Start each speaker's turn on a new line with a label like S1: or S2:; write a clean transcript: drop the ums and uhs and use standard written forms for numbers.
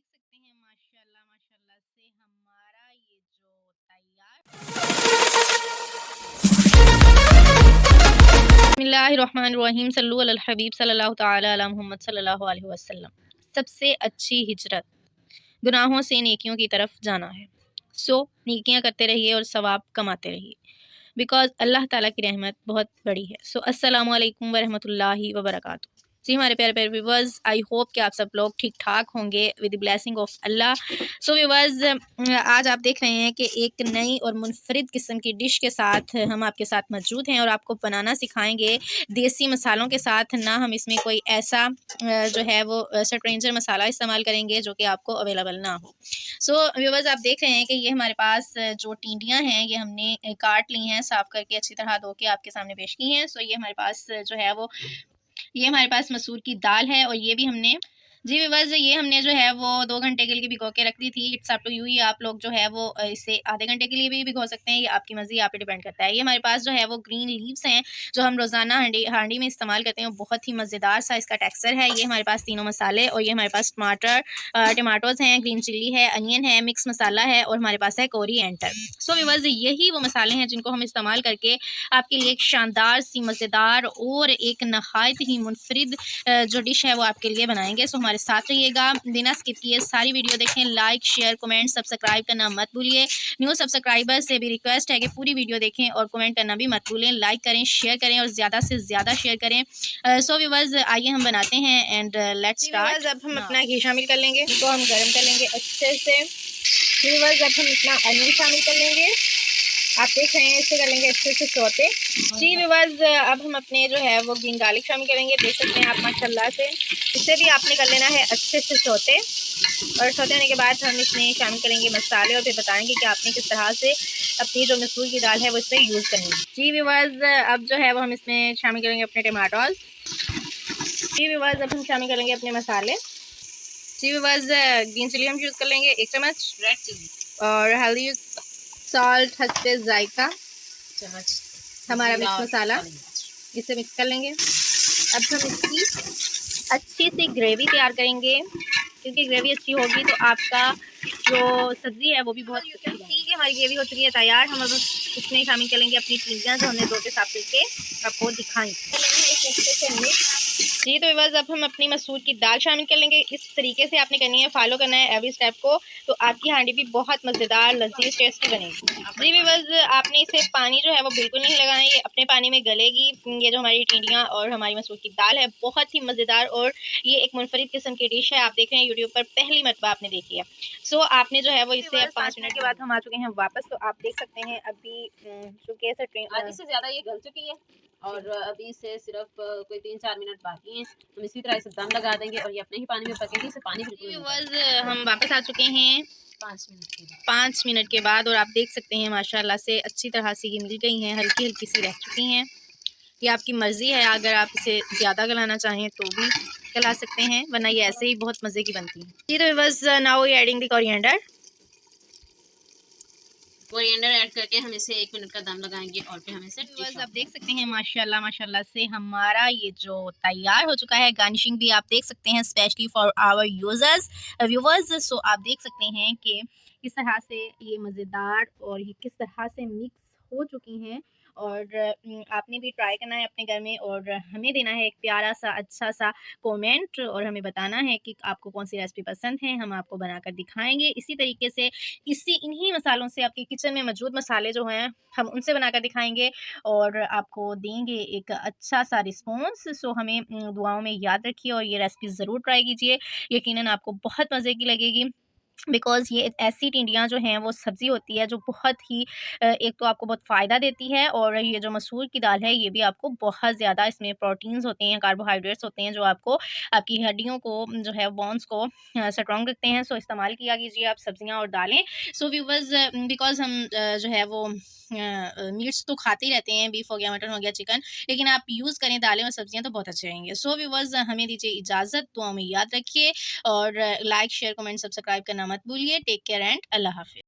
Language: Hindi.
S1: देख सकते हैं माशाल्लाह माशाल्लाह से हमारा ये जो बिस्मिल्लाहिर्रहमानिर्रहीम सल्लु अलल हबीब सल्लल्लाहु तआला अला मुहम्मद सल्लल्लाहु अलैहि वसल्लम। सबसे अच्छी हिजरत गुनाहों से नेकियों की तरफ जाना है। सो नेकियां करते रहिए और सवाब कमाते रहिए, बिकॉज अल्लाह ताला की रहमत बहुत बड़ी है। सो अस्सलामु अलैकुम वरहमतुल्लाहि वबरकातुहू। जी हमारे प्यारे प्यारे व्यूवर्स, आई होप कि आप सब लोग ठीक ठाक होंगे with the blessing of Allah. So viewers, आज आप देख रहे हैं कि एक नई और मुनफरिद किस्म की डिश के साथ हम आपके साथ मौजूद हैं और आपको बनाना सिखाएंगे देसी मसालों के साथ। ना हम इसमें कोई ऐसा जो है वो स्ट्रेंजर मसाला इस्तेमाल करेंगे जो कि आपको अवेलेबल ना हो। सो व्यूवर्स, आप देख रहे हैं कि ये हमारे पास जो टिंडियाँ हैं ये हमने काट ली हैं, साफ़ करके अच्छी तरह धो के आपके सामने पेश की हैं। सो ये हमारे पास जो है वो ये हमारे पास मसूर की दाल है और ये भी हमने जी व्यूवर्स, ये हमने जो है वो 2 घंटे के लिए भिगो के रख दी थी। इट्स अप टू यू, ही आप लोग जो है वो इसे आधे घंटे के लिए भी भिगो सकते हैं, ये आपकी मर्ज़ी, आप पे डिपेंड करता है। ये हमारे पास जो है वो ग्रीन लीव्स हैं जो हम रोज़ाना हांडी में इस्तेमाल करते हैं। बहुत ही मज़ेदार सा इसका टेक्सचर है। ये हमारे पास तीनों मसाले और ये हमारे पास टमाटोज़ हैं, ग्रीन चिल्ली है, अनियन है, मिक्स मसाला है और हमारे पास है कोरिएंडर। सो व्यूवर्स, यही वो मसाले हैं जिनको हम इस्तेमाल करके आपके लिए एक शानदार सी मज़ेदार और एक नहायत ही मुनफरिद जो डिश है वो आपके लिए बनाएंगे। सो हमारे साथ रहिएगा, बिना स्किप किए सारी वीडियो देखें। लाइक शेयर कमेंट सब्सक्राइब करना मत भूलिए। न्यू सब्सक्राइबर से भी रिक्वेस्ट है कि पूरी वीडियो देखें और कमेंट करना भी मत भूलें। लाइक करें, शेयर करें और ज़्यादा से ज़्यादा शेयर करें। सो व्यूवर्स, आइए हम बनाते हैं एंड लेट्स स्टार्ट। अब हम अपना घी शामिल कर लेंगे, इसको हम गर्म कर लेंगे अच्छे से। व्यूवर्स, अब हम अपना अनियन शामिल कर लेंगे, आप देख रहे हैं, इससे कर लेंगे अच्छे से सौते। जी व्यूवर्स, अब हम अपने जो है वो ग्रीन गार्लिक शामिल करेंगे, देख सकते हैं आप माशाल्लाह से। इसे भी आपने कर लेना है अच्छे से सौते और सौते होने के बाद हम इसमें शामिल करेंगे मसाले और फिर बताएंगे कि आपने किस तरह से अपनी जो मसूर की दाल है वो इसमें यूज़ करनी है। जी व्यूवर्स, अब जो है वो हम इसमें शामिल करेंगे अपने टमाटोज। जी व्यूवर्स, अब हम शामिल करेंगे अपने मसाले। जी व्यूवर्स, ग्रीन चिली हम यूज़ कर लेंगे 1 चम्मच, रेड चिली और हल्दी, सॉल्ट, हस्बे जायका चम्मच, हमारा मिक्स मसाला, इसे मिक्स कर लेंगे। अब हम इसकी अच्छी सी ग्रेवी तैयार करेंगे, क्योंकि ग्रेवी अच्छी होगी तो आपका जो सब्ज़ी है वो भी बहुत अच्छी बनेगी। हमारी ग्रेवी हो चुकी है तैयार। हम अब इसमें शामिल करेंगे अपनी टिंडियाँ जो हमने 2 के साफ करके आपको दिखाएंगे। जी तो व्यूअर्स, अब हम अपनी मसूर की दाल शामिल कर लेंगे। इस तरीके से आपने करनी है, फॉलो करना है एवरी स्टेप को, तो आपकी हांडी भी बहुत मज़ेदार लजीज टेस्टी बनेगी। जी व्यूअर्स, आपने इसे पानी जो है वो बिल्कुल नहीं लगाना है, ये अपने पानी में गलेगी। ये जो हमारी टिंडियाँ और हमारी मसूर की दाल है बहुत ही मज़ेदार और ये एक मुनफरिद किस्म की डिश है। आप देख रहे हैं यूट्यूब पर पहली मरतबा आपने देखी है। सो आपने जो है वो इसे 5 मिनट के बाद हम आ चुके हैं वापस। तो आप देख सकते हैं अभी चूँकि
S2: आधी से ज़्यादा ये गल चुकी है और अभी से सिर्फ कोई 3-4 मिनट बाकी हैं। हम इसी तरह इसे दम लगा देंगे और ये अपने ही पानी में पकेगी। इसे पानी बिल्कुल
S1: नहीं। हम वापस आ चुके हैं 5 मिनट के बाद और आप देख सकते हैं माशाल्लाह से अच्छी तरह से ये मिल गई हैं, हल्की हल्की सी रह चुकी हैं। ये आपकी मर्ज़ी है, अगर आप इसे ज़्यादा गलाना चाहें तो भी गला सकते हैं, वरना ये ऐसे ही बहुत मज़े की बनती है। जी तो बस now adding the coriander
S2: add करके हम इसे 1 मिनट का दम लगाएंगे और फिर हम इसे
S1: बस आप देख सकते हैं माशाल्लाह माशाल्लाह से हमारा ये जो तैयार हो चुका है। गार्निशिंग भी आप देख सकते हैं specially for our users viewers. So आप देख सकते हैं कि किस तरह से ये मज़ेदार और ये किस तरह से मिक्स हो चुकी हैं और आपने भी ट्राई करना है अपने घर में और हमें देना है एक प्यारा सा अच्छा सा कमेंट और हमें बताना है कि आपको कौन सी रेसिपी पसंद है। हम आपको बनाकर दिखाएंगे इसी तरीके से, इन्हीं मसालों से, आपके किचन में मौजूद मसाले जो हैं हम उनसे बनाकर दिखाएंगे और आपको देंगे एक अच्छा सा रिस्पॉन्स। सो हमें दुआओं में याद रखिए और ये रेसिपी ज़रूर ट्राई कीजिए, यकीनन आपको बहुत मज़े की लगेगी। बिकॉज़ ये ऐसी टिंडियाँ जो हैं वो सब्ज़ी होती है जो बहुत ही एक तो आपको बहुत फ़ायदा देती है और ये जो मसूर की दाल है ये भी आपको बहुत ज़्यादा, इसमें प्रोटीन्स होते हैं, कार्बोहाइड्रेट्स होते हैं जो आपको आपकी हड्डियों को जो है बोन्स को स्ट्रॉन्ग रखते हैं। सो इस्तेमाल किया कीजिए आप सब्ज़ियाँ और दालें। सो व्यूवर्स, बिकॉज़ हम जो है वो मीट्स तो खाते ही रहते हैं, बीफ हो गया, मटन हो गया, चिकन, लेकिन आप यूज़ करें दालें और सब्ज़ियाँ तो बहुत अच्छे रहेंगे। सो व्यूवर्स, हमें दीजिए इजाज़त, दुआओं में याद रखिए और लाइक शेयर कमेंट सब्सक्राइब करना मत भूलिए। टेक केयर एंड अल्लाह हाफ़िज़।